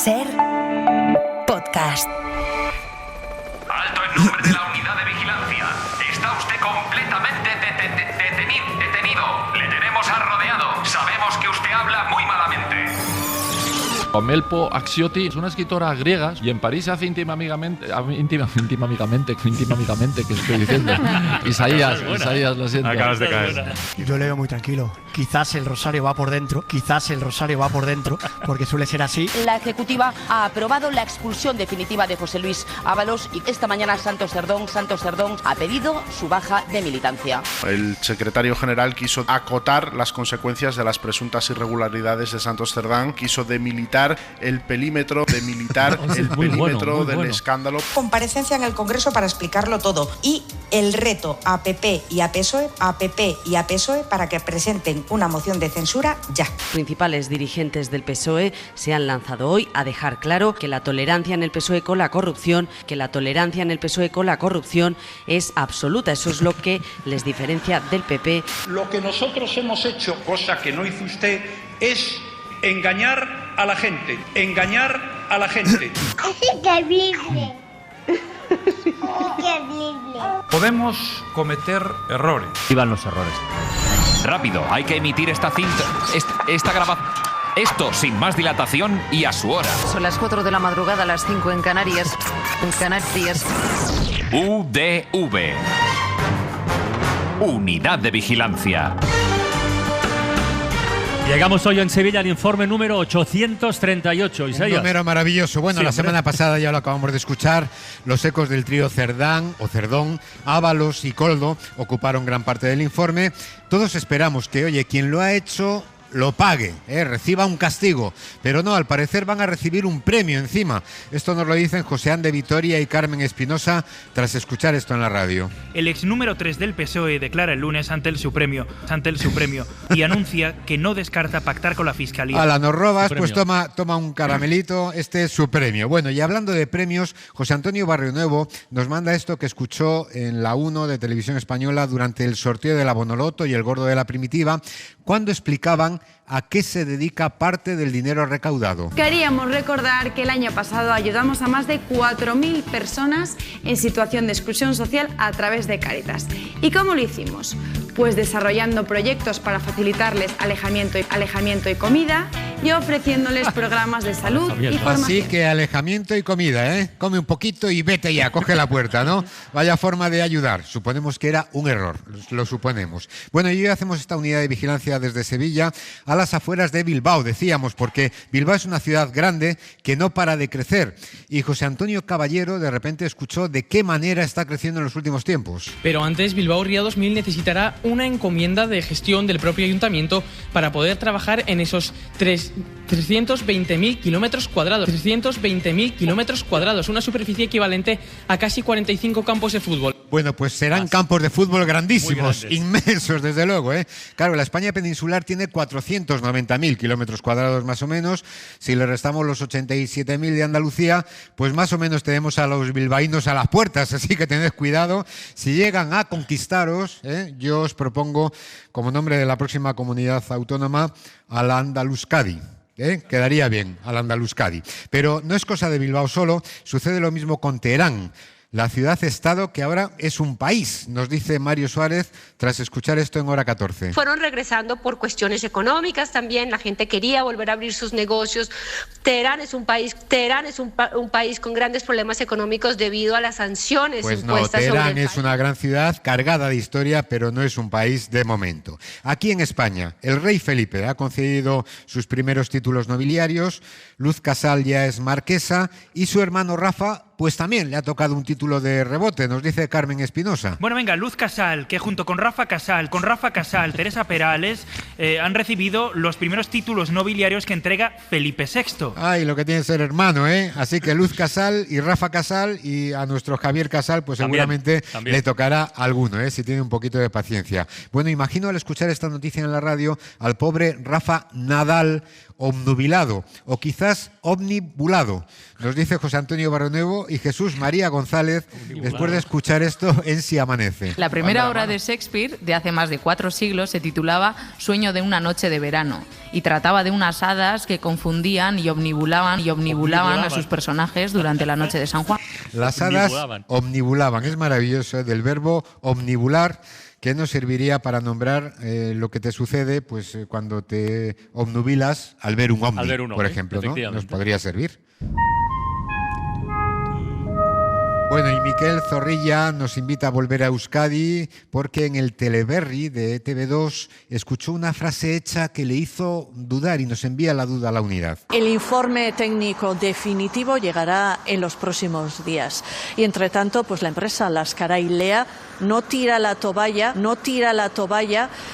SER Podcast. Alto en nombre de la unidad de vigilancia. Está usted completamente detenido. Le tenemos rodeado. Sabemos que usted habla muy malamente. Melpo Axiotti es una escritora griega y en París se hace íntima amigamente, que estoy diciendo. Isaías, lo siento. Acabas de caer. Yo leo muy tranquilo. Quizás el rosario va por dentro, porque suele ser así. La Ejecutiva ha aprobado la expulsión definitiva de José Luis Ábalos y esta mañana Santos Cerdón ha pedido su baja de militancia. El secretario general quiso acotar las consecuencias de las presuntas irregularidades de Santos Cerdán, quiso demilitar el perímetro del escándalo. Comparecencia en el Congreso para explicarlo todo y el reto a PP y a PSOE para que presenten una moción de censura ya. Principales dirigentes del PSOE se han lanzado hoy a dejar claro que la tolerancia en el PSOE con la corrupción, es absoluta. Eso es lo que les diferencia del PP. Lo que nosotros hemos hecho, cosa que no hizo usted, es engañar a la gente. Es increíble. Podemos cometer errores. Iban los errores. Rápido, hay que emitir esta cinta, esta grabación. Esto sin más dilatación y a su hora. Son las 4 de la madrugada, las 5 en Canarias. UDV. Unidad de Vigilancia. Llegamos hoy en Sevilla al informe número 838. Isaías. Un número maravilloso. Bueno, Sí, la semana pasada ya lo acabamos de escuchar. Los ecos del trío Cerdán, Ábalos y Koldo ocuparon gran parte del informe. Todos esperamos que, oye, quien lo ha hecho lo pague, reciba un castigo, pero no, al parecer van a recibir un premio encima. Esto nos lo dicen Joseán de Vitoria y Carmen Espinosa tras escuchar esto en la radio. El ex número 3 del PSOE declara el lunes ante el Supremo y anuncia que no descarta pactar con la Fiscalía. Ala, nos robas, pues toma un caramelito, este es su premio. Bueno, y hablando de premios, José Antonio Barrionuevo nos manda esto que escuchó en la 1 de Televisión Española durante el sorteo de la Bonoloto y el Gordo de la Primitiva, cuando explicaban a qué se dedica parte del dinero recaudado. Queríamos recordar que el año pasado ayudamos a más de 4.000 personas en situación de exclusión social a través de Cáritas. ¿Y cómo lo hicimos? Pues desarrollando proyectos para facilitarles alejamiento y comida y ofreciéndoles programas de salud y formación. Así que alejamiento y comida, come un poquito y vete ya, coge la puerta, ¿no? Vaya forma de ayudar. Suponemos que era un error, lo suponemos. Bueno, y hoy hacemos esta unidad de vigilancia desde Sevilla a las afueras de Bilbao, decíamos, porque Bilbao es una ciudad grande que no para de crecer. Y José Antonio Caballero de repente escuchó de qué manera está creciendo en los últimos tiempos. Pero antes, Bilbao Ría 2000 necesitará una encomienda de gestión del propio ayuntamiento para poder trabajar en esos 320.000 kilómetros cuadrados. 320.000 kilómetros cuadrados, una superficie equivalente a casi 45 campos de fútbol. Bueno, pues serán campos de fútbol grandísimos, inmensos desde luego, Claro, la España peninsular tiene 490.000 kilómetros cuadrados más o menos. Si le restamos los 87.000 de Andalucía, pues más o menos tenemos a los bilbaínos a las puertas, así que tened cuidado. Si llegan a conquistaros, yo os propongo como nombre de la próxima comunidad autónoma al Andaluscadi. Quedaría bien, al Andaluscadi. Pero no es cosa de Bilbao solo, sucede lo mismo con Teherán, la ciudad-estado que ahora es un país, nos dice Mario Suárez tras escuchar esto en Hora 14. Fueron regresando por cuestiones económicas también, la gente quería volver a abrir sus negocios. Teherán es un país con grandes problemas económicos debido a las sanciones pues impuestas sobre el país. Teherán es una gran ciudad cargada de historia, pero no es un país de momento. Aquí en España, el rey Felipe ha concedido sus primeros títulos nobiliarios, Luz Casal ya es marquesa y su hermano Rafa pues también le ha tocado un título de rebote, nos dice Carmen Espinosa. Bueno, venga, Luz Casal, que junto con Rafa Casal, Teresa Perales, han recibido los primeros títulos nobiliarios que entrega Felipe VI. Ay, lo que tiene que ser hermano, Así que Luz Casal y Rafa Casal y a nuestro Javier Casal, pues seguramente le tocará alguno, si tiene un poquito de paciencia. Bueno, imagino al escuchar esta noticia en la radio al pobre Rafa Nadal obnubilado o quizás omnibulado. Nos dice José Antonio Barronuevo y Jesús María González después de escuchar esto en Si amanece. La primera obra de Shakespeare, de hace más de 4 siglos, se titulaba Sueño de una noche de verano y trataba de unas hadas que confundían y omnibulaban a sus personajes durante la noche de San Juan. Las hadas omnibulaban, es maravilloso, del verbo omnibular, que nos serviría para nombrar lo que te sucede pues cuando te obnubilas al ver un ovni, por ejemplo, ¿no? Nos podría servir. Bueno, y Miquel Zorrilla nos invita a volver a Euskadi porque en el Teleberri de TV2 escuchó una frase hecha que le hizo dudar y nos envía la duda a la unidad. El informe técnico definitivo llegará en los próximos días. Y entre tanto, pues la empresa Lascaray Lea no tira la toalla,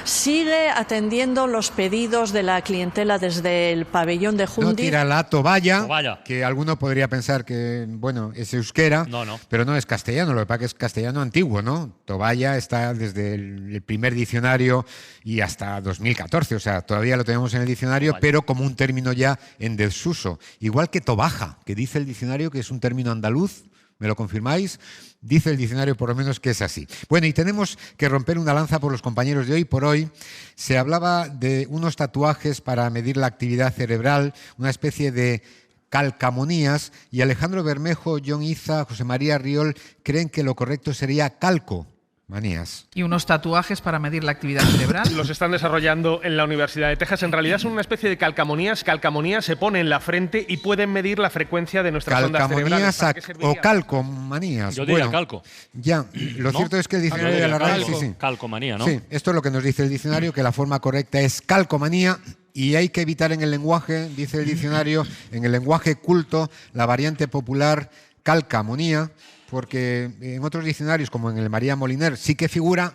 sigue atendiendo los pedidos de la clientela desde el pabellón de Jundi. No tira la toalla, que alguno podría pensar que, bueno, es euskera, pero no es castellano, lo que pasa es que es castellano antiguo, ¿no? Toalla está desde el primer diccionario y hasta 2014, o sea, todavía lo tenemos en el diccionario, pero como un término ya en desuso. Igual que tobaja, que dice el diccionario que es un término andaluz. ¿Me lo confirmáis? Dice el diccionario por lo menos que es así. Bueno, y tenemos que romper una lanza por los compañeros de Hoy por Hoy. Se hablaba de unos tatuajes para medir la actividad cerebral, una especie de calcamonías, y Alejandro Bermejo, John Iza, José María Riol creen que lo correcto sería calcomanías. Y unos tatuajes para medir la actividad cerebral. Los están desarrollando en la Universidad de Texas. En realidad son una especie de calcamonías. Calcamonías se pone en la frente y pueden medir la frecuencia de nuestras ondas cerebrales. O calcomanías. Yo diría calco. Ya, lo cierto es que el diccionario de la RAE... Sí. Calcomanía, ¿no? Sí, esto es lo que nos dice el diccionario, que la forma correcta es calcomanía. Y hay que evitar en el lenguaje, dice el diccionario, en el lenguaje culto, la variante popular calcamonía, porque en otros diccionarios, como en el María Moliner, sí que figura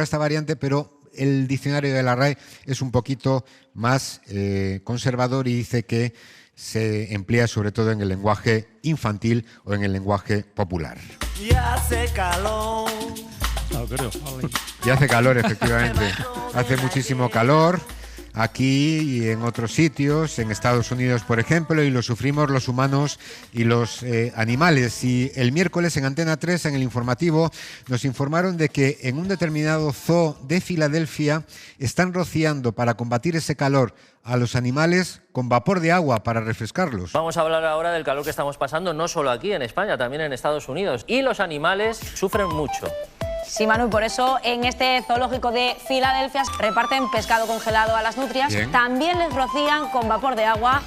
esta variante, pero el diccionario de la RAE es un poquito más conservador y dice que se emplea sobre todo en el lenguaje infantil o en el lenguaje popular. Ya hace calor. Ya hace calor, efectivamente. Hace muchísimo calor. Aquí y en otros sitios, en Estados Unidos, por ejemplo, y lo sufrimos los humanos y los animales. Y el miércoles en Antena 3, en el informativo, nos informaron de que en un determinado zoo de Filadelfia están rociando para combatir ese calor a los animales con vapor de agua para refrescarlos. Vamos a hablar ahora del calor que estamos pasando, no solo aquí en España, también en Estados Unidos. Y los animales sufren mucho. Sí, Manu, y por eso en este zoológico de Filadelfia reparten pescado congelado a las nutrias. Bien. También les rocían con vapor de agua,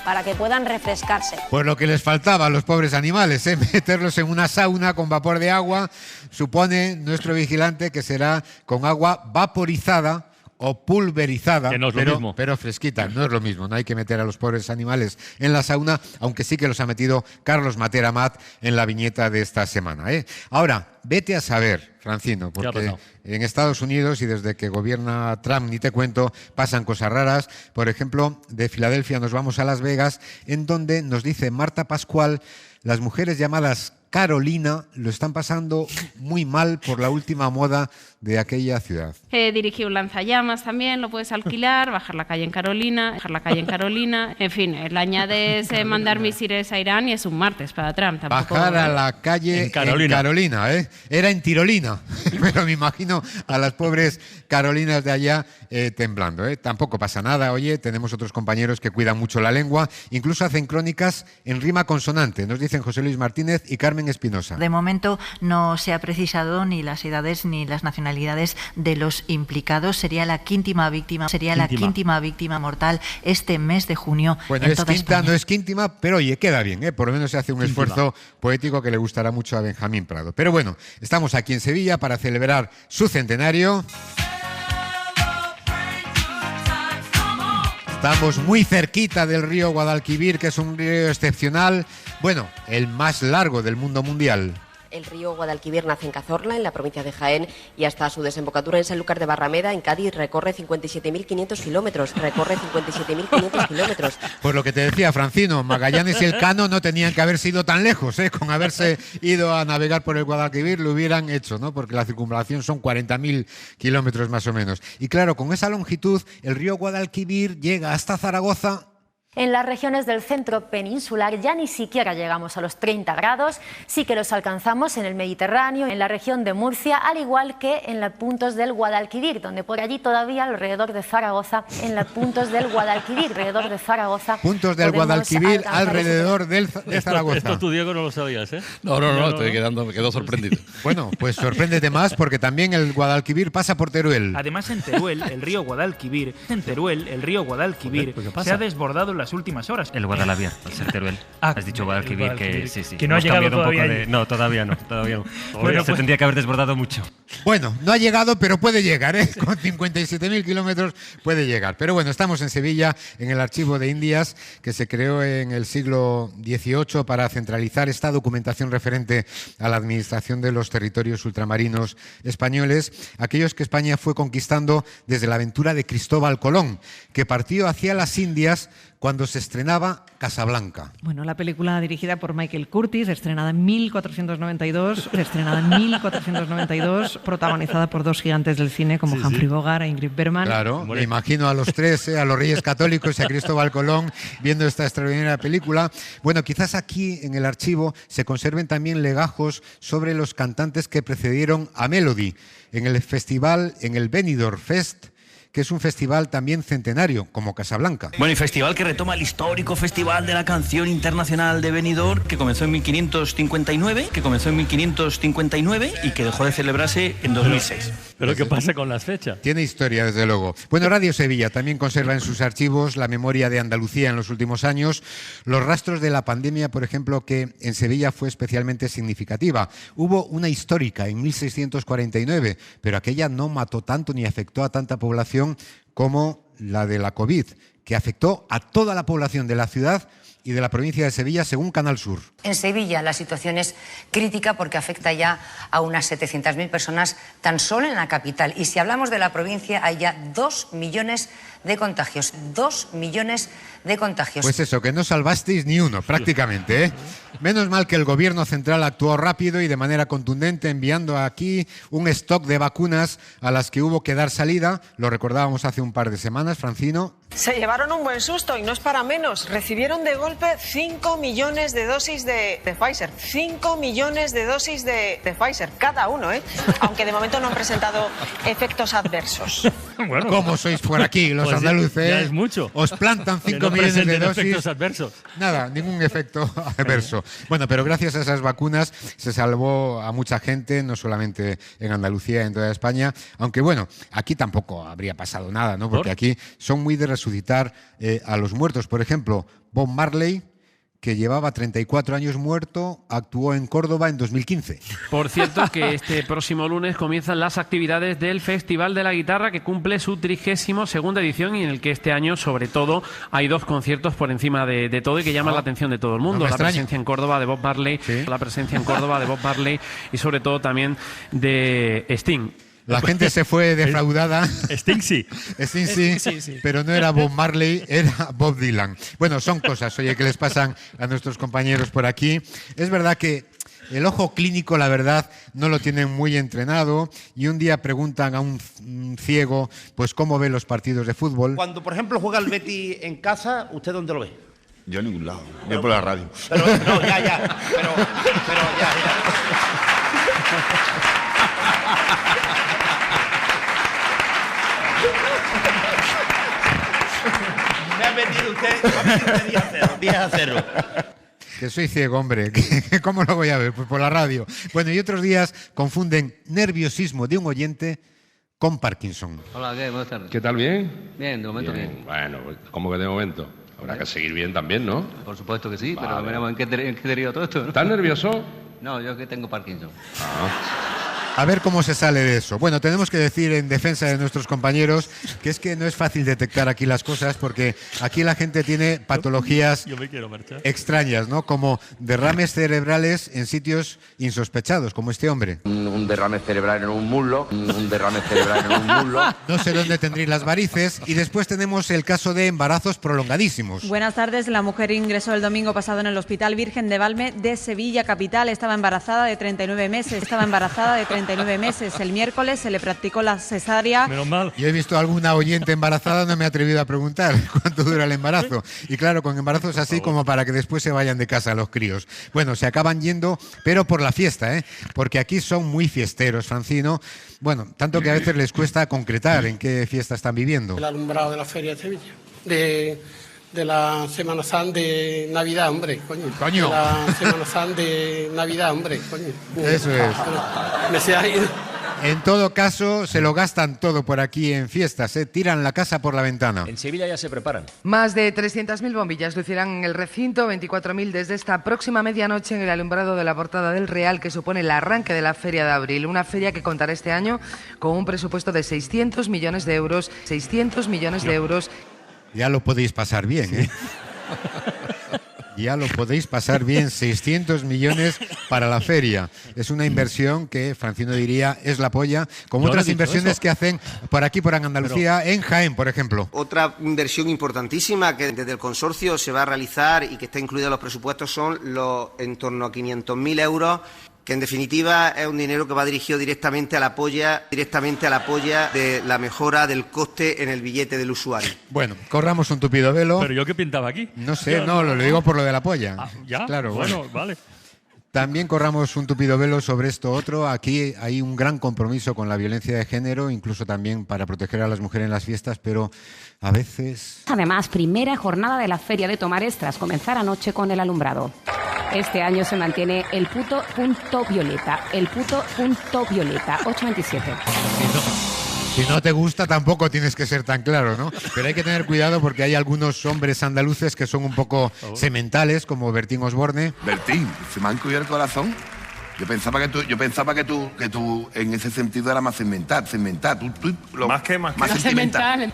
para que puedan refrescarse. Pues lo que les faltaba a los pobres animales, meterlos en una sauna con vapor de agua, supone nuestro vigilante que será con agua vaporizada o pulverizada, que no es lo mismo. Pero fresquita, no es lo mismo. No hay que meter a los pobres animales en la sauna, aunque sí que los ha metido Carlos Matera Mat en la viñeta de esta semana, ¿eh? Ahora, vete a saber, Francino, porque en Estados Unidos y desde que gobierna Trump, ni te cuento, pasan cosas raras. Por ejemplo, de Filadelfia nos vamos a Las Vegas, en donde nos dice Marta Pascual, las mujeres llamadas Carolina lo están pasando muy mal por la última moda de aquella ciudad. Dirigí un lanzallamas también, lo puedes alquilar, bajar la calle en Carolina, en fin, le añades mandar misiles a Irán y es un martes para Trump. Tampoco, bajar a la calle en Carolina, ¿eh? Era en Tirolina, pero me imagino a las pobres Carolinas de allá temblando, ¿eh? Tampoco pasa nada, oye, tenemos otros compañeros que cuidan mucho la lengua, incluso hacen crónicas en rima consonante, nos dicen José Luis Martínez y Carmen Espinosa. De momento no se ha precisado ni las edades ni las nacionalidades de los implicados. Sería la quíntima víctima mortal este mes de junio. Bueno, es quinta, no es quíntima, pero oye, queda bien, ¿eh? Por lo menos se hace un esfuerzo poético que le gustará mucho a Benjamín Prado. Pero bueno, estamos aquí en Sevilla para celebrar su centenario. Estamos muy cerquita del río Guadalquivir, que es un río excepcional, bueno, el más largo del mundo mundial. El río Guadalquivir nace en Cazorla, en la provincia de Jaén, y hasta su desembocadura en Sanlúcar de Barrameda, en Cádiz, recorre 57.500 kilómetros. Pues lo que te decía Francino, Magallanes y Elcano no tenían que haber sido tan lejos, ¿eh? Con haberse ido a navegar por el Guadalquivir lo hubieran hecho, ¿no? Porque la circunvalación son 40.000 kilómetros más o menos. Y claro, con esa longitud, el río Guadalquivir llega hasta Zaragoza. En las regiones del centro peninsular ya ni siquiera llegamos a los 30 grados, sí que los alcanzamos en el Mediterráneo, en la región de Murcia, al igual que en los puntos del Guadalquivir, donde por allí todavía alrededor de Zaragoza, en los puntos del Guadalquivir, alrededor de Zaragoza. Puntos del Guadalquivir alrededor de Zaragoza. Esto tú, Diego, no lo sabías, ¿eh? No, me quedo sorprendido. Bueno, pues sorpréndete más porque también el Guadalquivir pasa por Teruel. Además, en Teruel, el río Guadalquivir, se ha desbordado en las últimas horas. El Guadalaviar, al ser Teruel. Has dicho Guadalquivir, que sí. Que no ha llegado todavía. No, todavía no. Bueno, se tendría que haber desbordado mucho. Bueno, no ha llegado, pero puede llegar, ¿eh? Con 57.000 kilómetros puede llegar. Pero bueno, estamos en Sevilla, en el Archivo de Indias, que se creó en el siglo XVIII para centralizar esta documentación referente a la administración de los territorios ultramarinos españoles, aquellos que España fue conquistando desde la aventura de Cristóbal Colón, que partió hacia las Indias cuando se estrenaba Casablanca. Bueno, la película dirigida por Michael Curtis, estrenada en 1492, protagonizada por dos gigantes del cine como Humphrey Bogart e Ingrid Bergman. Claro, me imagino a los tres, a los Reyes Católicos y a Cristóbal Colón viendo esta extraordinaria película. Bueno, quizás aquí en el archivo se conserven también legajos sobre los cantantes que precedieron a Melody en el festival, en el Benidorm Fest, que es un festival también centenario, como Casablanca. Bueno, y festival que retoma el histórico Festival de la Canción Internacional de Benidorm, que comenzó en 1559 y que dejó de celebrarse en 2006. ¿Pero qué pasa con las fechas? Tiene historia, desde luego. Bueno, Radio Sevilla también conserva en sus archivos la memoria de Andalucía en los últimos años, los rastros de la pandemia, por ejemplo, que en Sevilla fue especialmente significativa. Hubo una histórica en 1649, pero aquella no mató tanto ni afectó a tanta población como la de la COVID, que afectó a toda la población de la ciudad y de la provincia de Sevilla, según Canal Sur. En Sevilla la situación es crítica porque afecta ya a unas 700.000 personas tan solo en la capital. Y si hablamos de la provincia, hay ya 2 millones de contagios. 2 millones de contagios. Pues eso, que no salvasteis ni uno, prácticamente, ¿eh? Menos mal que el gobierno central actuó rápido y de manera contundente, enviando aquí un stock de vacunas a las que hubo que dar salida. Lo recordábamos hace un par de semanas, Francino. Se llevaron un buen susto y no es para menos. Recibieron de golpe 5 millones de dosis de Pfizer. 5 millones de dosis de Pfizer, cada uno, ¿eh? Aunque de momento no han presentado efectos adversos. Bueno, ¿cómo sois por aquí, los pues andaluces? Ya es mucho. Os plantan 5 no millones de dosis. Efectos adversos. Nada, ningún efecto adverso. Bueno, pero gracias a esas vacunas se salvó a mucha gente, no solamente en Andalucía, en toda España. Aunque bueno, aquí tampoco habría pasado nada, ¿no? Porque aquí son muy de resucitar a los muertos. Por ejemplo, Bob Marley, que llevaba 34 años muerto, actuó en Córdoba en 2015. Por cierto, que este próximo lunes comienzan las actividades del Festival de la Guitarra, que cumple su 32ª edición y en el que este año, sobre todo, hay 2 conciertos por encima de todo y que llaman la atención de todo el mundo. La presencia en Córdoba de Bob Marley, y sobre todo también de Sting. La gente se fue defraudada. Sting sí, pero no era Bob Marley, era Bob Dylan. Bueno, son cosas, oye, que les pasan a nuestros compañeros por aquí. Es verdad que el ojo clínico, la verdad, no lo tienen muy entrenado y un día preguntan a un ciego, pues, cómo ve los partidos de fútbol. Cuando, por ejemplo, juega el Betis en casa, ¿usted dónde lo ve? Yo en ningún lado, yo por la radio. Pero ya. Me ha metido usted 10-0. Que soy ciego, hombre. ¿Cómo lo voy a ver? Pues por la radio. Bueno, y otros días confunden nerviosismo de un oyente con Parkinson. Hola, ¿qué? Buenas tardes. ¿Qué tal, bien? Bien, de momento bien. Bueno, ¿cómo que de momento? Habrá que seguir bien también, ¿no? Por supuesto que sí, vale. Pero veremos en qué deriva todo esto, ¿no? ¿Estás nervioso? No, yo que tengo Parkinson. A ver cómo se sale de eso. Bueno, tenemos que decir en defensa de nuestros compañeros que es que no es fácil detectar aquí las cosas porque aquí la gente tiene patologías extrañas, ¿no? Como derrames cerebrales en sitios insospechados, como este hombre. Un derrame cerebral en un muslo, un derrame cerebral en un muslo. No sé dónde tendréis las varices. Y después tenemos el caso de embarazos prolongadísimos. Buenas tardes. La mujer ingresó el domingo pasado en el Hospital Virgen de Valme de Sevilla capital. Estaba embarazada de 39 meses. El miércoles se le practicó la cesárea. Menos mal. Yo he visto a alguna oyente embarazada, no me he atrevido a preguntar cuánto dura el embarazo. Y claro, con embarazos así como para que después se vayan de casa los críos. Bueno, se acaban yendo, pero por la fiesta, ¿eh? Porque aquí son muy fiesteros, Francino. Bueno, tanto que a veces les cuesta concretar en qué fiesta están viviendo. El alumbrado de la Feria de Sevilla. De la Semana Santa de Navidad, hombre, coño. De la Semana Santa de Navidad, hombre, coño. Eso es. Me se ha ido. En todo caso, se lo gastan todo por aquí en fiestas, ¿eh? Tiran la casa por la ventana. En Sevilla ya se preparan. Más de 300.000 bombillas lucirán en el recinto, 24.000 desde esta próxima medianoche en el alumbrado de la portada del Real, que supone el arranque de la Feria de Abril. Una feria que contará este año con un presupuesto de 600 millones de euros. 600 millones de euros. Ya lo podéis pasar bien, ¿eh? Ya lo podéis pasar bien, 600 millones para la feria. Es una inversión que Francino diría es la polla, como otras inversiones que hacen por aquí, por Andalucía, en Jaén, por ejemplo. Otra inversión importantísima que desde el consorcio se va a realizar y que está incluida en los presupuestos son los en torno a 500.000 euros, que en definitiva es un dinero que va dirigido directamente a la polla de la mejora del coste en el billete del usuario. Bueno, corramos un tupido velo. ¿Pero yo qué pintaba aquí? No sé, no, lo digo por lo de la polla. ¿Ya? Claro, bueno, vale. También corramos un tupido velo sobre esto otro. Aquí hay un gran compromiso con la violencia de género, incluso también para proteger a las mujeres en las fiestas, pero a veces... Además, primera jornada de la Feria de Tomares tras comenzar anoche con el alumbrado. Este año se mantiene el puto punto violeta. El puto punto violeta, 8.27. Si no te gusta, tampoco tienes que ser tan claro, ¿no? Pero hay que tener cuidado porque hay algunos hombres andaluces que son un poco sementales, como Bertín Osborne. Bertín, se me ha encogido el corazón. Yo pensaba que tú en ese sentido era más sentimental. Más sentimental.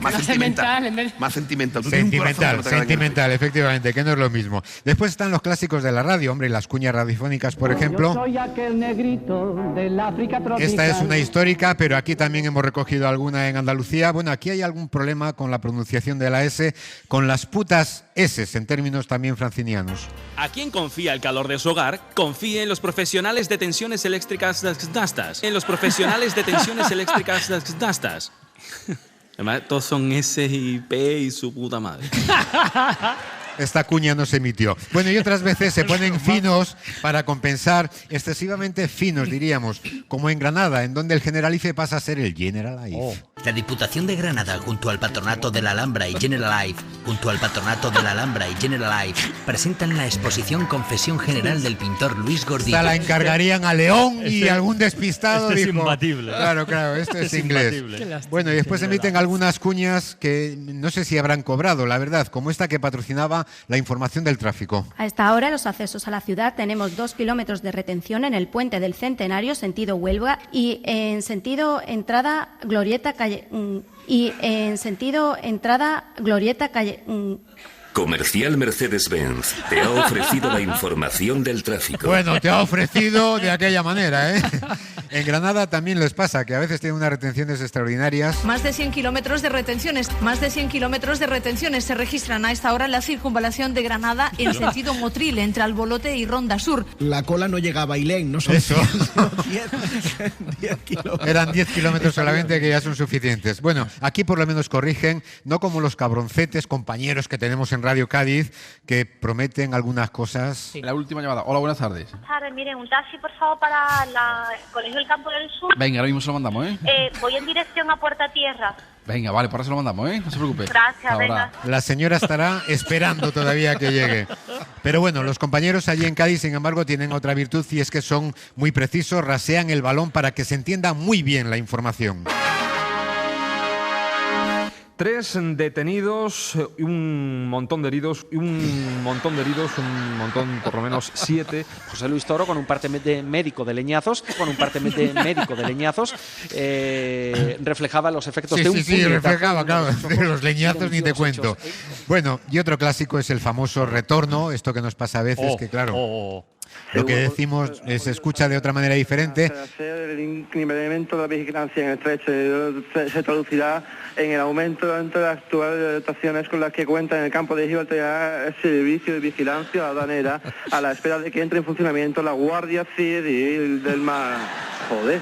Sentimental, efectivamente, que no es lo mismo. Después están los clásicos de la radio, hombre, las cuñas radiofónicas, por ejemplo. Yo soy aquel negrito del África tropical. Esta es una histórica, pero aquí también hemos recogido alguna en Andalucía. Bueno, aquí hay algún problema con la pronunciación de la S, con las putas S, en términos también francinianos. ¿A quién confía el calor de su hogar? Confíe en los profesionales de tensiones eléctricas Dastas. En los profesionales de tensiones eléctricas Dastas. Además, todos son S y P y su puta madre. Esta cuña no se emitió. Bueno, y otras veces se ponen finos para compensar, excesivamente finos, diríamos, como en Granada, en donde el Generalife pasa a ser el Generalife. La Diputación de Granada, junto al Patronato de la Alhambra y Generalife, presentan la exposición Confesión General del pintor Luis Gordillo. La encargarían a León y algún despistado. Es imbatible. Claro, esto es inglés. Bueno, y después emiten algunas cuñas que no sé si habrán cobrado, la verdad, como esta que patrocinaba la información del tráfico. A esta hora, los accesos a la ciudad tenemos 2 kilómetros de retención en el puente del Centenario, sentido Huelva, y en sentido entrada Glorieta Calle. Comercial Mercedes-Benz te ha ofrecido la información del tráfico. Bueno, te ha ofrecido de aquella manera, ¿eh? En Granada también les pasa, que a veces tienen unas retenciones extraordinarias. Más de 100 kilómetros de retenciones se registran a esta hora en la circunvalación de Granada en sentido Motril, entre Albolote y Ronda Sur. La cola no llega a Bailén, no son eso. 10 kilómetros. Eran 10 kilómetros solamente, que ya son suficientes. Bueno, aquí por lo menos corrigen, no como los cabroncetes compañeros que tenemos en Radio Cádiz, que prometen algunas cosas. Sí. La última llamada. Hola, buenas tardes. Buenas tardes, miren, un taxi, por favor, para el Colegio del Campo del Sur. Venga, ahora mismo se lo mandamos, ¿eh? Voy en dirección a Puerta Tierra. Venga, vale, por ahora se lo mandamos, ¿eh? No se preocupe. Gracias, ahora. Venga. La señora estará esperando todavía que llegue. Pero bueno, los compañeros allí en Cádiz, sin embargo, tienen otra virtud, y es que son muy precisos, rasean el balón para que se entienda muy bien la información. 3 detenidos, un montón de heridos, un montón por lo menos 7. José Luis Toro con un parte médico de leñazos, reflejaba los efectos de un puñetazo. Sí, reflejaba, claro, de los leñazos ni te cuento. Bueno, y otro clásico es el famoso retorno, esto que nos pasa a veces, que claro... Lo que decimos se escucha de otra manera diferente. El incremento de la vigilancia en el estrecho se traducirá en el aumento de las actuales dotaciones con las que cuenta en el campo de Gibraltar el servicio de vigilancia aduanera a la espera de que entre en funcionamiento la Guardia Civil del Mar. Joder.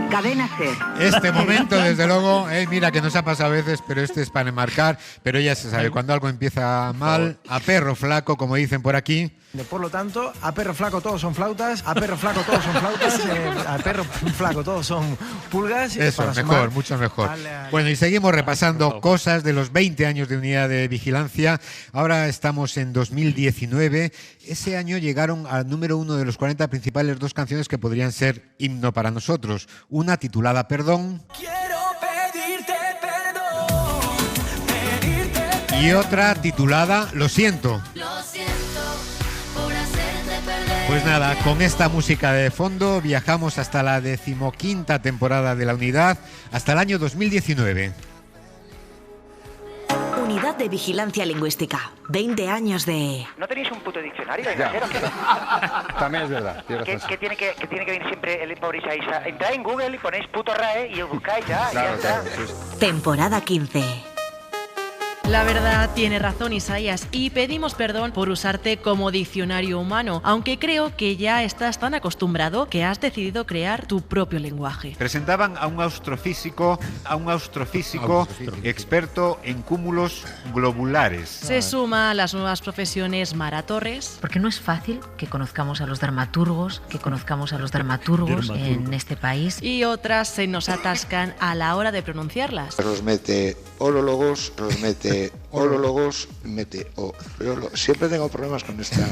Cadena SER. Este momento, desde luego, mira que nos ha pasado a veces, pero este es para enmarcar, pero ya se sabe, cuando algo empieza mal, a perro flaco, como dicen por aquí. Por lo tanto, a perro flaco todos son flautas, a perro flaco todos son flautas, a perro flaco todos son pulgas. Eso, mejor, mucho mejor. Bueno, y seguimos repasando cosas de los 20 años de unidad de vigilancia. Ahora estamos en 2019. Ese año llegaron al número 1 de los 40 principales 2 canciones que podrían ser himno para nosotros. Una titulada Perdón. Y otra titulada Lo siento. Pues nada, con esta música de fondo viajamos hasta la 15ª temporada de la unidad, hasta el año 2019. Unidad de Vigilancia Lingüística. 20 años de... ¿No tenéis un puto diccionario? También es verdad. ¿Qué tiene que venir siempre el pobre Isaías? Entráis en Google y ponéis puto RAE y os buscáis ya. Claro, ya está. Temporada 15. La verdad, tiene razón Isaías, y pedimos perdón por usarte como diccionario humano, aunque creo que ya estás tan acostumbrado que has decidido crear tu propio lenguaje. Presentaban a un astrofísico experto en cúmulos globulares. Se suma a las nuevas profesiones Mara Torres. Porque no es fácil que conozcamos a los dramaturgos, en este país. Y otras se nos atascan a la hora de pronunciarlas. Los mete orólogos, mete siempre tengo problemas con esta.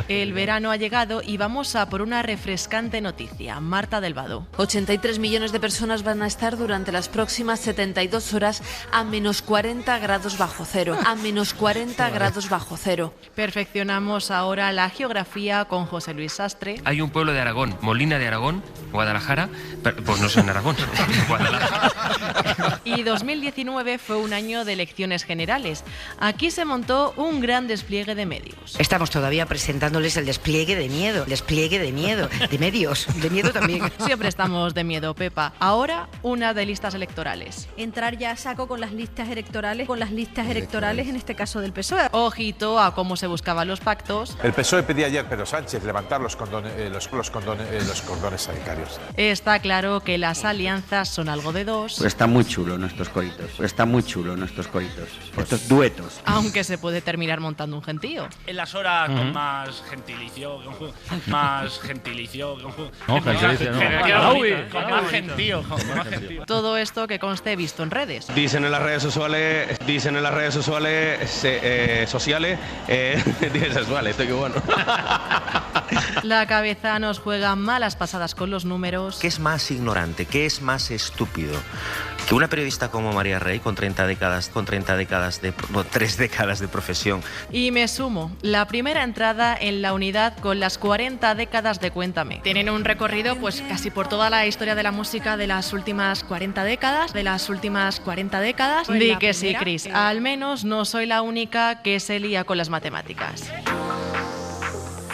El verano ha llegado y vamos a por una refrescante noticia. Marta del Vado. 83 millones de personas van a estar durante las próximas 72 horas a menos 40 grados bajo cero. Perfeccionamos ahora la geografía con José Luis Sastre. Hay un pueblo de Aragón, Molina de Aragón, Guadalajara, pues no sé en Aragón, Guadalajara. Y 2019 fue un año de elecciones generales. Aquí se montó un gran despliegue de medios. Estamos todavía presentándoles el despliegue de miedo, de medios, de miedo también. Siempre estamos de miedo, Pepa. Ahora, una de listas electorales. Entrar ya a saco con las listas electorales, en este caso del PSOE. Ojito a cómo se buscaban los pactos. El PSOE pedía ayer Pedro Sánchez levantar los cordones sanitarios. Está claro que las alianzas son algo de dos. Pues está muy chulo nuestros coritos, estos duetos. Aunque se puede terminar montando un gentío. En las horas con más gentilicio. Todo esto que conste visto en redes. Dicen en las redes sociales, sexuales, esto qué bueno. La cabeza nos juega malas pasadas con los números. ¿Qué es más ignorante? ¿Qué es más estúpido? Que una periodista como María Rey, con 3 décadas de profesión. Y me sumo, la primera entrada en la unidad con las 40 décadas de Cuéntame. Tienen un recorrido pues casi por toda la historia de la música de las últimas 40 décadas. Di que sí, Cris, al menos no soy la única que se lía con las matemáticas.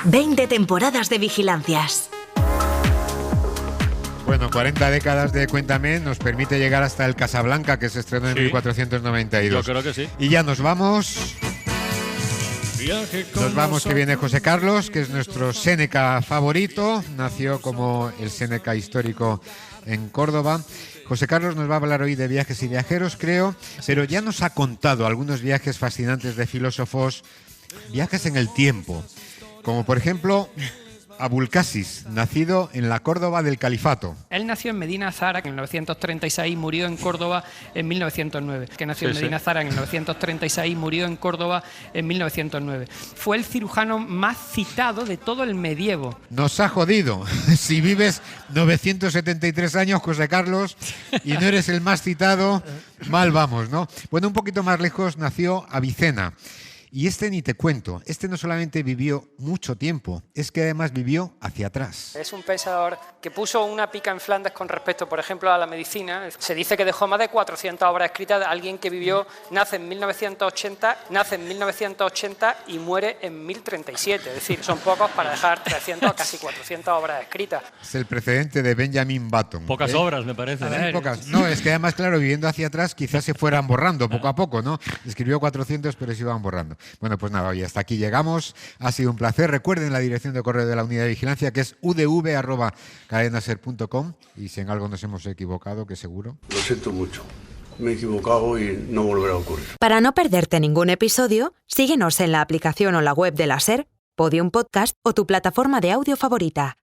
20 temporadas de vigilancias. Bueno, 40 décadas de Cuéntame nos permite llegar hasta el Casablanca, que se estrenó en 1492. Yo creo que sí. Y ya nos vamos. Que viene José Carlos, que es nuestro Séneca favorito. Nació como el Séneca histórico en Córdoba. José Carlos nos va a hablar hoy de viajes y viajeros, creo, pero ya nos ha contado algunos viajes fascinantes de filósofos, viajes en el tiempo, como por ejemplo Abulcasis, nacido en la Córdoba del Califato. Él nació en Medina Zara en 1936, murió en Córdoba en 1909. Que nació en Medina Zara en 1936, murió en Córdoba en 1909. Fue el cirujano más citado de todo el medievo. Nos ha jodido. Si vives 973 años, José Carlos, y no eres el más citado, mal vamos, ¿no? Bueno, un poquito más lejos nació Avicena. Y este ni te cuento, este no solamente vivió mucho tiempo, es que además vivió hacia atrás. Es un pensador que puso una pica en Flandes con respecto, por ejemplo, a la medicina. Se dice que dejó más de 400 obras escritas de alguien que nace en 1980 y muere en 1037. Es decir, son pocos para dejar 300, casi 400 obras escritas. Es el precedente de Benjamin Button. Pocas obras, me parece. Pocas. No, es que además, claro, viviendo hacia atrás quizás se fueran borrando poco a poco, ¿no? Escribió 400, pero se iban borrando. Bueno, pues nada, oye, hasta aquí llegamos. Ha sido un placer. Recuerden la dirección de correo de la unidad de vigilancia, que es udv@cadenaser.com. Y si en algo nos hemos equivocado, que seguro. Lo siento mucho. Me he equivocado y no volverá a ocurrir. Para no perderte ningún episodio, síguenos en la aplicación o la web de la SER, Podium Podcast o tu plataforma de audio favorita.